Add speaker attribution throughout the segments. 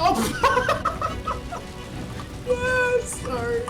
Speaker 1: Oh! Yes, sorry.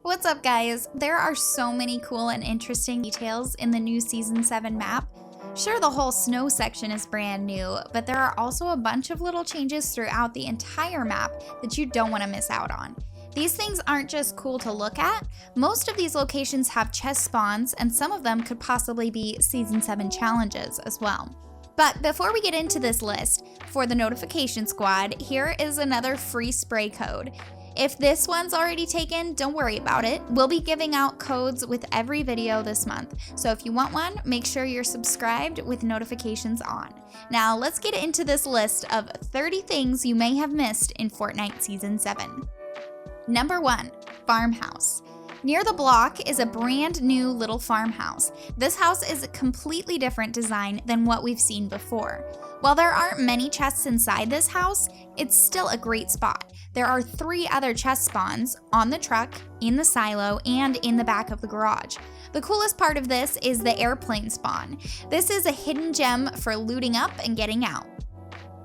Speaker 2: What's up, guys? There are so many cool and interesting details in the new Season 7 map. Sure, the whole snow section is brand new, but there are also a bunch of little changes throughout the entire map that you don't want to miss out on. These things aren't just cool to look at. Most of these locations have chest spawns, and some of them could possibly be Season 7 challenges as well. But before we get into this list, for the notification squad, here is another free spray code. If this one's already taken, don't worry about it. We'll be giving out codes with every video this month. So if you want one, make sure you're subscribed with notifications on. Now let's get into this list of 30 things you may have missed in Fortnite Season 7. Number 1, farmhouse. Near the block is a brand new little farmhouse. This house is a completely different design than what we've seen before. While there aren't many chests inside this house, it's still a great spot. There are 3 other chest spawns on the truck, in the silo, and in the back of the garage. The coolest part of this is the airplane spawn. This is a hidden gem for looting up and getting out.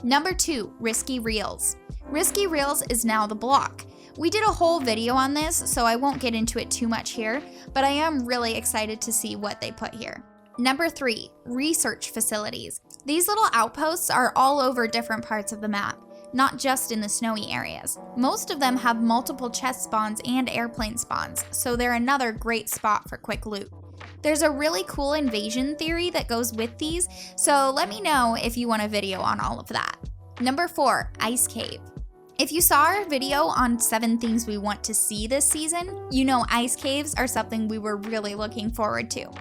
Speaker 2: Number 2, Risky Reels. Risky Reels is now the block. We did a whole video on this, so I won't get into it too much here, but I am really excited to see what they put here. Number 3, research facilities. These little outposts are all over different parts of the map, not just in the snowy areas. Most of them have multiple chest spawns and airplane spawns, so they're another great spot for quick loot. There's a really cool invasion theory that goes with these, so let me know if you want a video on all of that. Number 4, Ice Cave. If you saw our video on 7 things we want to see this season, you know ice caves are something we were really looking forward to.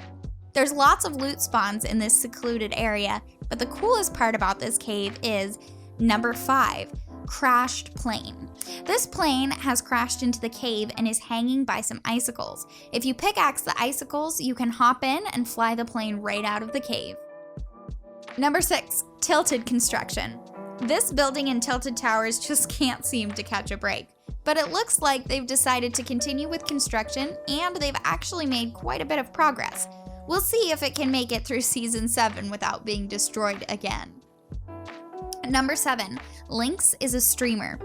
Speaker 2: There's lots of loot spawns in this secluded area, but the coolest part about this cave is number 5, crashed plane. This plane has crashed into the cave and is hanging by some icicles. If you pickaxe the icicles, you can hop in and fly the plane right out of the cave. Number 6, tilted construction. This building and tilted towers just can't seem to catch a break, but it looks like they've decided to continue with construction, and they've actually made quite a bit of progress. We'll see if it can make it through Season 7 without being destroyed again. Number 7, Lynx is a streamer.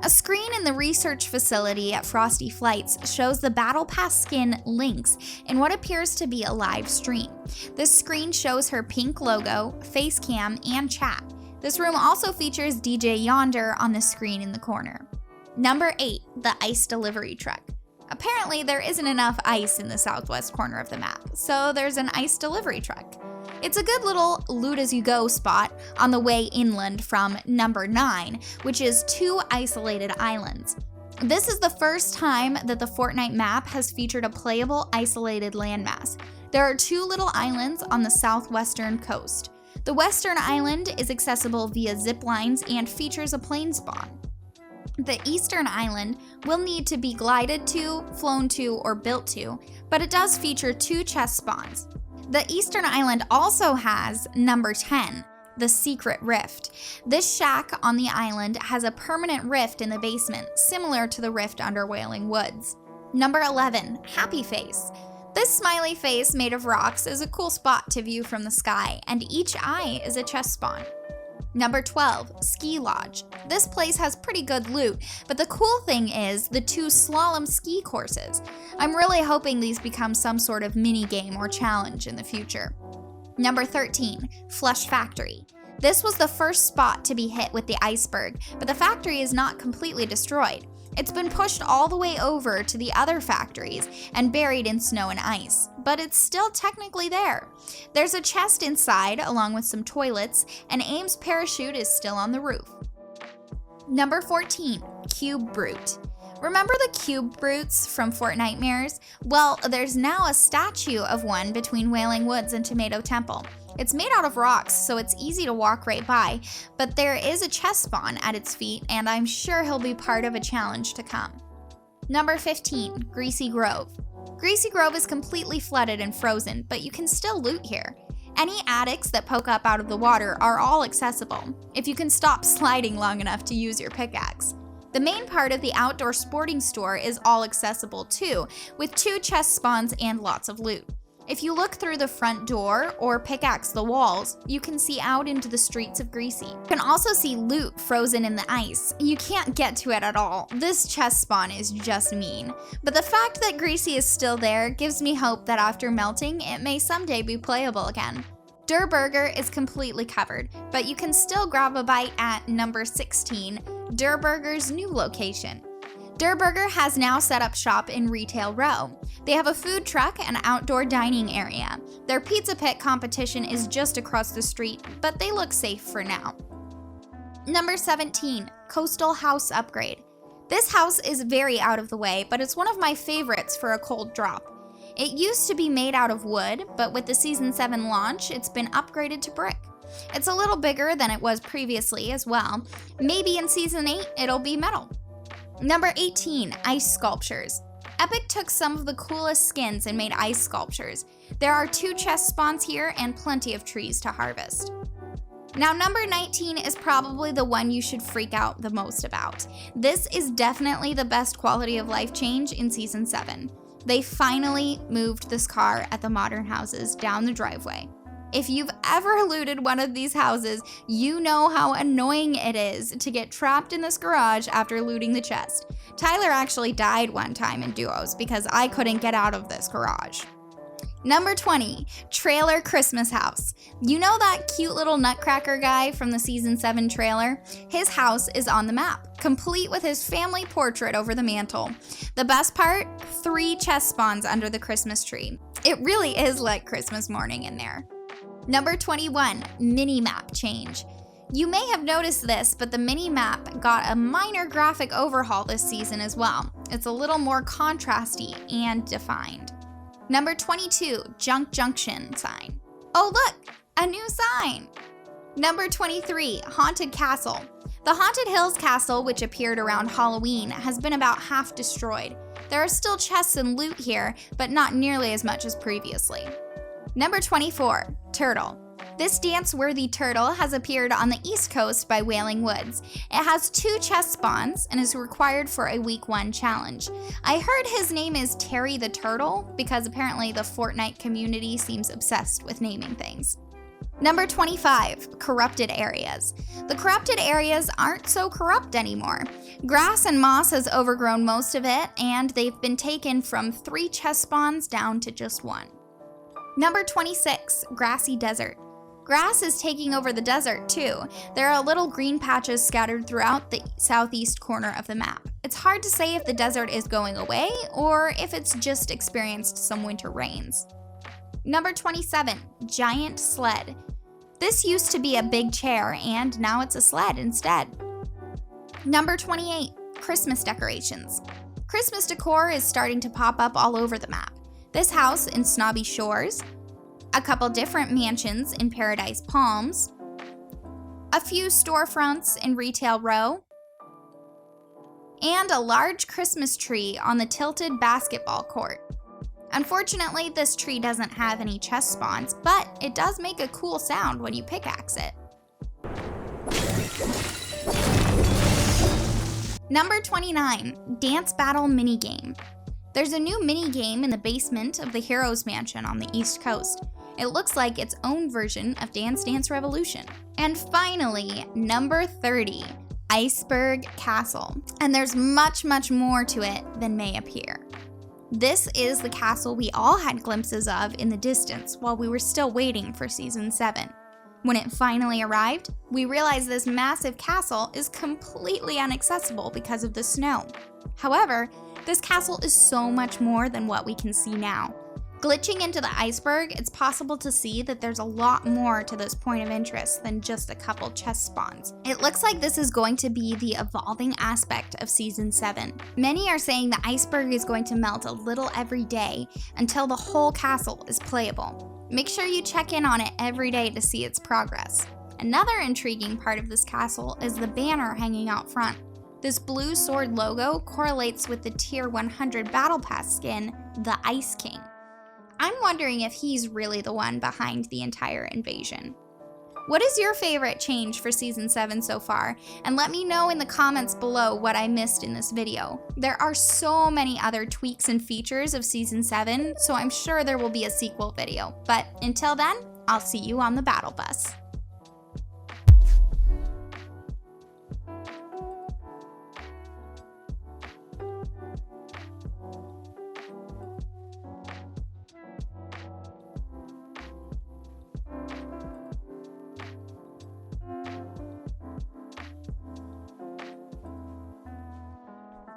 Speaker 2: A screen in the research facility at Frosty Flights shows the Battle Pass skin Lynx in what appears to be a live stream. This screen shows her pink logo, face cam, and chat. This room also features DJ Yonder on the screen in the corner. Number 8, the ice delivery truck. Apparently there isn't enough ice in the southwest corner of the map, so there's an ice delivery truck. It's a good little loot as you go spot on the way inland from number 9, which is 2 isolated islands. This is the first time that the Fortnite map has featured a playable isolated landmass. There are 2 little islands on the southwestern coast. The western island is accessible via zip lines and features a plane spawn. The eastern island will need to be glided to, flown to, or built to, but it does feature 2 chest spawns. The eastern island also has number 10, the secret rift. This shack on the island has a permanent rift in the basement, similar to the rift under Wailing Woods. Number 11, Happy Face. This smiley face made of rocks is a cool spot to view from the sky, and each eye is a chest spawn. Number 12, Ski Lodge. This place has pretty good loot, but the cool thing is the 2 slalom ski courses. I'm really hoping these become some sort of mini game or challenge in the future. Number 13, Flush Factory. This was the first spot to be hit with the Iceberg, but the factory is not completely destroyed. It's been pushed all the way over to the other factories and buried in snow and ice, but it's still technically there. There's a chest inside along with some toilets, and Aim's parachute is still on the roof. Number 14, Cube Brute. Remember the Cube Brutes from Fortnitemares? Well, there's now a statue of one between Wailing Woods and Tomato Temple. It's made out of rocks, so it's easy to walk right by, but there is a chest spawn at its feet, and I'm sure he'll be part of a challenge to come. Number 15, Greasy Grove. Greasy Grove is completely flooded and frozen, but you can still loot here. Any attics that poke up out of the water are all accessible, if you can stop sliding long enough to use your pickaxe. The main part of the outdoor sporting store is all accessible too, with 2 chest spawns and lots of loot. If you look through the front door or pickaxe the walls, you can see out into the streets of Greasy. You can also see loot frozen in the ice. You can't get to it at all. This chest spawn is just mean. But the fact that Greasy is still there gives me hope that after melting, it may someday be playable again. Der Burger is completely covered, but you can still grab a bite at number 16, Der Burger's new location. Der Burger has now set up shop in Retail Row. They have a food truck and outdoor dining area. Their pizza pit competition is just across the street, but they look safe for now. Number 17, Coastal House Upgrade. This house is very out of the way, but it's one of my favorites for a cold drop. It used to be made out of wood, but with the Season 7 launch, it's been upgraded to brick. It's a little bigger than it was previously as well. Maybe in Season 8, it'll be metal. Number 18, Ice Sculptures. Epic took some of the coolest skins and made ice sculptures. There are 2 chest spawns here and plenty of trees to harvest. Now number 19 is probably the one you should freak out the most about. This is definitely the best quality of life change in Season 7. They finally moved this car at the modern houses down the driveway. If you've ever looted one of these houses, you know how annoying it is to get trapped in this garage after looting the chest. Tyler actually died one time in duos because I couldn't get out of this garage. Number 20, Trailer Christmas House. You know that cute little nutcracker guy from the Season 7 trailer? His house is on the map, complete with his family portrait over the mantle. The best part? 3 chest spawns under the Christmas tree. It really is like Christmas morning in there. Number 21, Mini-Map Change. You may have noticed this, but the mini-map got a minor graphic overhaul this season as well. It's a little more contrasty and defined. Number 22, Junk Junction sign. Oh look, a new sign! Number 23, Haunted Castle. The Haunted Hills Castle, which appeared around Halloween, has been about half destroyed. There are still chests and loot here, but not nearly as much as previously. Number 24, Turtle. This dance-worthy turtle has appeared on the East Coast by Wailing Woods. It has 2 chest spawns and is required for a Week 1 challenge. I heard his name is Terry the Turtle because apparently the Fortnite community seems obsessed with naming things. Number 25, Corrupted Areas. The corrupted areas aren't so corrupt anymore. Grass and moss has overgrown most of it, and they've been taken from 3 chest spawns down to just 1. Number 26, Grassy Desert. Grass is taking over the desert too. There are little green patches scattered throughout the southeast corner of the map. It's hard to say if the desert is going away or if it's just experienced some winter rains. Number 27, Giant Sled. This used to be a big chair and now it's a sled instead. Number 28, Christmas decorations. Christmas decor is starting to pop up all over the map. This house in Snobby Shores, a couple different mansions in Paradise Palms, a few storefronts in Retail Row, and a large Christmas tree on the tilted basketball court. Unfortunately, this tree doesn't have any chest spawns, but it does make a cool sound when you pickaxe it. Number 29, Dance Battle Minigame. There's a new minigame in the basement of the Heroes Mansion on the East Coast. It looks like its own version of Dance Dance Revolution. And finally, number 30, Iceberg Castle. And there's much, much more to it than may appear. This is the castle we all had glimpses of in the distance while we were still waiting for Season 7. When it finally arrived, we realized this massive castle is completely inaccessible because of the snow. However, this castle is so much more than what we can see now. Glitching into the iceberg, it's possible to see that there's a lot more to this point of interest than just a couple chest spawns. It looks like this is going to be the evolving aspect of Season 7. Many are saying the iceberg is going to melt a little every day until the whole castle is playable. Make sure you check in on it every day to see its progress. Another intriguing part of this castle is the banner hanging out front. This blue sword logo correlates with the Tier 100 Battle Pass skin, the Ice King. I'm wondering if he's really the one behind the entire invasion. What is your favorite change for Season 7 so far? And let me know in the comments below what I missed in this video. There are so many other tweaks and features of Season 7, so I'm sure there will be a sequel video. But until then, I'll see you on the battle bus.